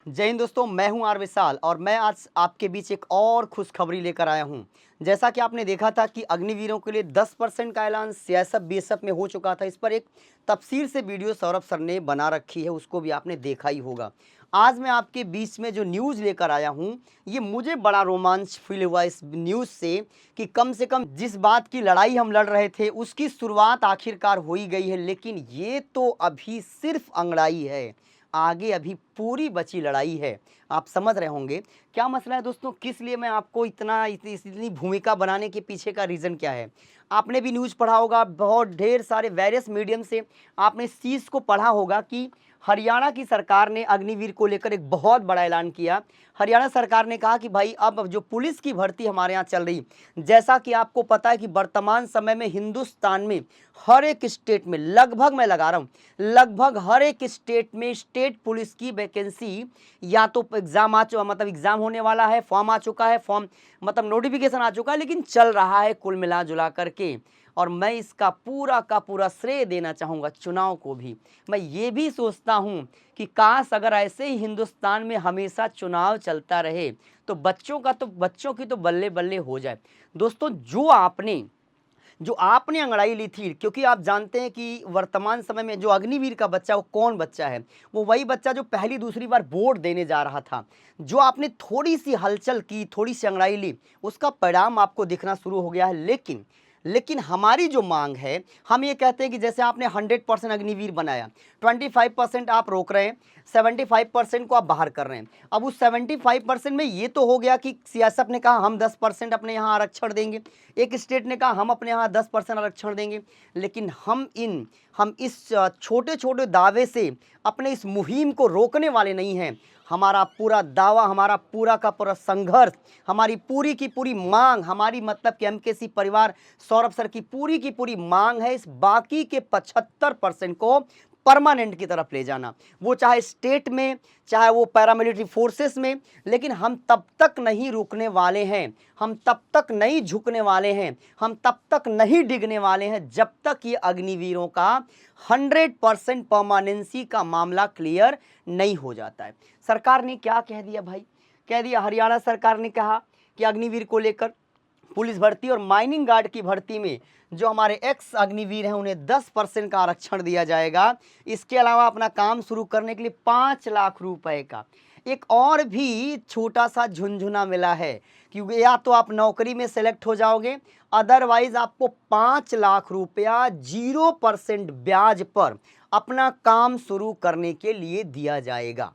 जय हिंद दोस्तों, मैं हूं आर विशाल और मैं आज आपके बीच एक और खुशखबरी लेकर आया हूं। जैसा कि आपने देखा था कि अग्निवीरों के लिए 10% का ऐलान सीएसएफ बीएसएफ में हो चुका था। इस पर एक तफसील से वीडियो सौरभ सर ने बना रखी है, उसको भी आपने देखा ही होगा। आज मैं आपके बीच में जो न्यूज़ लेकर आया हूं, ये मुझे बड़ा रोमांच फील हुआ इस न्यूज़ से कम से कम जिस बात की लड़ाई हम लड़ रहे थे उसकी शुरुआत आखिरकार हो ही गई है। लेकिन ये तो अभी सिर्फ अंगड़ाई है, आगे अभी पूरी बची लड़ाई है। आप समझ रहे होंगे क्या मसला है दोस्तों, किस लिए मैं आपको इतनी भूमिका बनाने के पीछे का रीज़न क्या है। आपने भी न्यूज़ पढ़ा होगा, बहुत ढेर सारे वेरियस मीडियम से आपने इस चीज़ को पढ़ा होगा कि हरियाणा की सरकार ने अग्निवीर को लेकर एक बहुत बड़ा ऐलान किया। हरियाणा सरकार ने कहा कि भाई अब जो पुलिस की भर्ती हमारे यहाँ चल रही, जैसा कि आपको पता है कि वर्तमान समय में हिंदुस्तान में हर एक स्टेट में लगभग, मैं लगा रहा हूँ, लगभग हर एक स्टेट में स्टेट पुलिस की वैकेंसी या तो एग्ज़ाम मतलब एग्ज़ाम होने वाला है, फॉर्म आ चुका है, फॉर्म मतलब नोटिफिकेशन आ चुका है, लेकिन चल रहा है कुल मिला जुला करके। और मैं इसका पूरा का पूरा श्रेय देना चाहूँगा चुनाव को भी। मैं ये भी सोचता हूँ कि काश अगर ऐसे ही हिंदुस्तान में हमेशा चुनाव चलता रहे तो बच्चों की तो बल्ले बल्ले हो जाए। दोस्तों, जो आपने अंगड़ाई ली थी, क्योंकि आप जानते हैं कि वर्तमान समय में जो अग्निवीर का बच्चा, वो कौन बच्चा है? वो वही बच्चा जो पहली दूसरी बार बोर्ड देने जा रहा था। जो आपने थोड़ी सी हलचल की, थोड़ी सी अंगड़ाई ली, उसका परिणाम आपको दिखना शुरू हो गया है। लेकिन हमारी जो मांग है, हम ये कहते हैं कि जैसे आपने 100% अग्निवीर बनाया, 25% आप रोक रहे हैं, 75% को आप बाहर कर रहे हैं। अब उस 75% में ये तो हो गया कि सीएसएफ ने कहा हम 10% अपने यहाँ आरक्षण देंगे, एक स्टेट ने कहा हम अपने यहाँ 10% आरक्षण देंगे। लेकिन हम इस छोटे छोटे दावे से अपने इस मुहिम को रोकने वाले नहीं हैं। हमारा पूरा दावा, हमारा पूरा का पूरा संघर्ष, हमारी पूरी की पूरी मांग, हमारी मतलब कि एमकेसी परिवार सौरभ सर की पूरी मांग है इस बाकी के 75% को परमानेंट की तरफ ले जाना, वो चाहे स्टेट में, चाहे वो पैरामिलिट्री फोर्सेस में। लेकिन हम तब तक नहीं रुकने वाले हैं, हम तब तक नहीं झुकने वाले हैं, हम तब तक नहीं डिगने वाले हैं जब तक ये अग्निवीरों का 100% परमानेंसी का मामला क्लियर नहीं हो जाता है। सरकार ने क्या कह दिया भाई? कह दिया, हरियाणा सरकार ने कहा कि अग्निवीर को लेकर पुलिस भर्ती और माइनिंग गार्ड की भर्ती में जो हमारे एक्स अग्निवीर हैं उन्हें 10% का आरक्षण दिया जाएगा। इसके अलावा अपना काम शुरू करने के लिए 5 लाख रुपए का एक और भी छोटा सा झुनझुना मिला है, क्योंकि या तो आप नौकरी में सेलेक्ट हो जाओगे, अदरवाइज आपको 5 लाख रुपया 0% ब्याज पर अपना काम शुरू करने के लिए दिया जाएगा।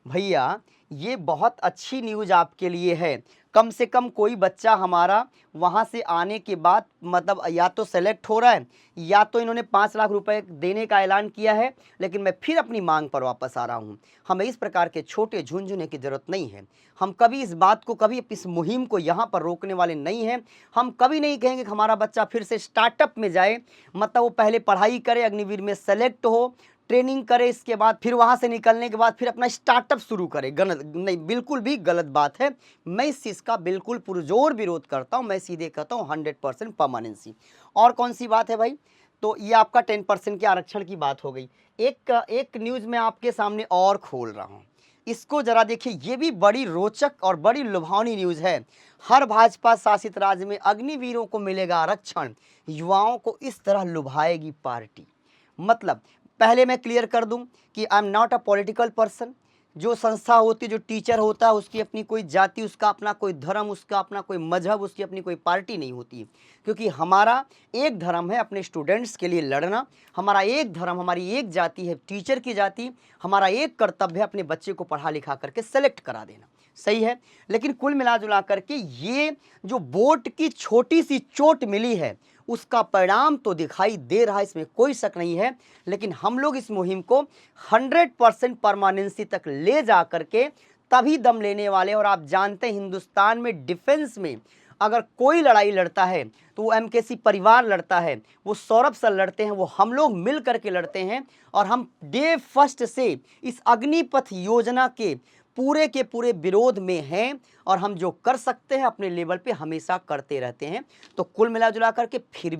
भैया, ये बहुत अच्छी न्यूज़ आपके लिए है। कम से कम कोई बच्चा हमारा वहाँ से आने के बाद मतलब या तो सेलेक्ट हो रहा है, या तो इन्होंने 5 लाख रुपए देने का ऐलान किया है। लेकिन मैं फिर अपनी मांग पर वापस आ रहा हूँ, हमें इस प्रकार के छोटे झुंझुने की ज़रूरत नहीं है। हम कभी इस बात को, कभी इस मुहिम को यहाँ पर रोकने वाले नहीं हैं। हम कभी नहीं कहेंगे कि हमारा बच्चा फिर से स्टार्टअप में जाए, मतलब वो पहले पढ़ाई करे, अग्निवीर में सेलेक्ट हो, ट्रेनिंग करे, इसके बाद फिर वहाँ से निकलने के बाद फिर अपना स्टार्टअप शुरू करे। गलत नहीं, बिल्कुल भी गलत बात है। मैं इस चीज़ का बिल्कुल पुरजोर विरोध करता हूँ। मैं सीधे कहता हूँ 100% परमानेंसी। और कौन सी बात है भाई? तो ये आपका 10% के आरक्षण की बात हो गई। एक न्यूज़ मैं आपके सामने और खोल रहा हूँ, इसको जरा देखिए। ये भी बड़ी रोचक और बड़ी लुभावनी न्यूज़ है। हर भाजपा शासित राज्य में अग्निवीरों को मिलेगा आरक्षण, युवाओं को इस तरह लुभाएगी पार्टी। मतलब पहले मैं क्लियर कर दूं कि I am not a political person. जो संस्था होती है, जो टीचर होता है, उसकी अपनी कोई जाति, उसका अपना कोई धर्म, उसका अपना कोई मजहब, उसकी अपनी कोई पार्टी नहीं होती। क्योंकि हमारा एक धर्म है अपने स्टूडेंट्स के लिए लड़ना, हमारा एक धर्म, हमारी एक जाति है टीचर की जाति, हमारा एक कर्तव्य है अपने बच्चे को पढ़ा लिखा करके सेलेक्ट करा देना। सही है। लेकिन कुल मिला जुला करके ये जो वोट की छोटी सी चोट मिली है, उसका परिणाम तो दिखाई दे रहा है, इसमें कोई शक नहीं है। लेकिन हम लोग इस मुहिम को 100% परमानेंसी तक ले जा करके तभी दम लेने वाले। और आप जानते हैं हिंदुस्तान में डिफेंस में अगर कोई लड़ाई लड़ता है तो वो एमकेसी परिवार लड़ता है, वो सौरभ सर लड़ते हैं, वो हम लोग मिल करके लड़ते हैं। और हम डे फर्स्ट से इस अग्निपथ योजना के पूरे विरोध में हैं, और हम जो कर सकते हैं अपने लेवल पे हमेशा करते रहते हैं। तो कुल मिला जुला करके फिर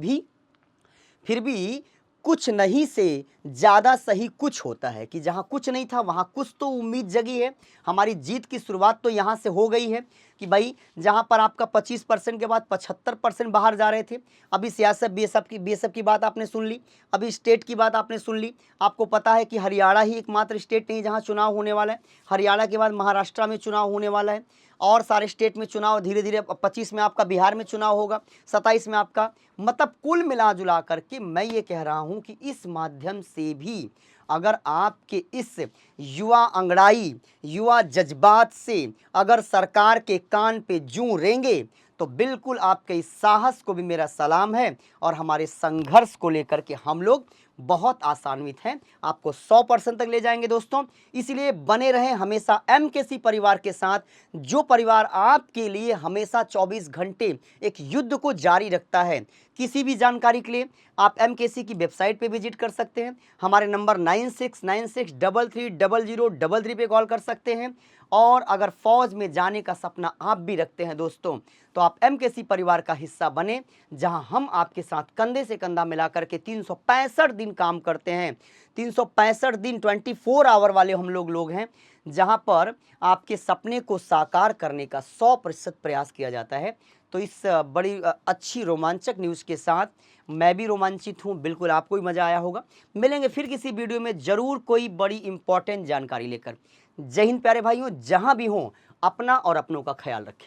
भी कुछ नहीं से ज़्यादा सही कुछ होता है, कि जहाँ कुछ नहीं था वहाँ कुछ तो उम्मीद जगी है। हमारी जीत की शुरुआत तो यहाँ से हो गई है कि भाई जहाँ पर आपका 25% के बाद 75% बाहर जा रहे थे, अभी सियासत बीएसएफ की बात आपने सुन ली, अभी स्टेट की बात आपने सुन ली। आपको पता है कि हरियाणा ही एकमात्र स्टेट नहीं जहाँ चुनाव होने वाला है। हरियाणा के बाद महाराष्ट्र में चुनाव होने वाला है और सारे स्टेट में चुनाव धीरे धीरे 25 में आपका बिहार में चुनाव होगा, 27 में आपका, मतलब कुल मिला जुला करके मैं ये कह रहा हूँ कि इस माध्यम से भी अगर आपके इस युवा अंगड़ाई, युवा जज्बात से अगर सरकार के कान पे जूं रेंगे तो बिल्कुल आपके इस साहस को भी मेरा सलाम है और हमारे संघर्ष को लेकर के हम लोग बहुत आसान्वित हैं, आपको 100% तक ले जाएंगे दोस्तों। इसलिए बने रहें हमेशा एमकेसी परिवार के साथ, जो परिवार आपके लिए हमेशा 24 घंटे एक युद्ध को जारी रखता है। किसी भी जानकारी के लिए आप एमकेसी की वेबसाइट पे विजिट कर सकते हैं, हमारे नंबर 9696330033 पे कॉल कर सकते हैं। और अगर फौज में जाने का सपना आप भी रखते हैं दोस्तों, तो आप एमकेसी परिवार का हिस्सा बने, जहां हम आपके साथ कंधे से कंधा मिलाकर के 365 दिन काम करते हैं। 365 दिन 24 आवर वाले हम लोग हैं, जहां पर आपके सपने को साकार करने का 100% प्रयास किया जाता है। तो इस बड़ी अच्छी रोमांचक न्यूज़ के साथ मैं भी रोमांचित हूं, बिल्कुल आपको भी मज़ा आया होगा। मिलेंगे फिर किसी वीडियो में ज़रूर कोई बड़ी इंपॉर्टेंट जानकारी लेकर। जय हिंद प्यारे भाइयों, जहां भी हों अपना और अपनों का ख्याल रखें।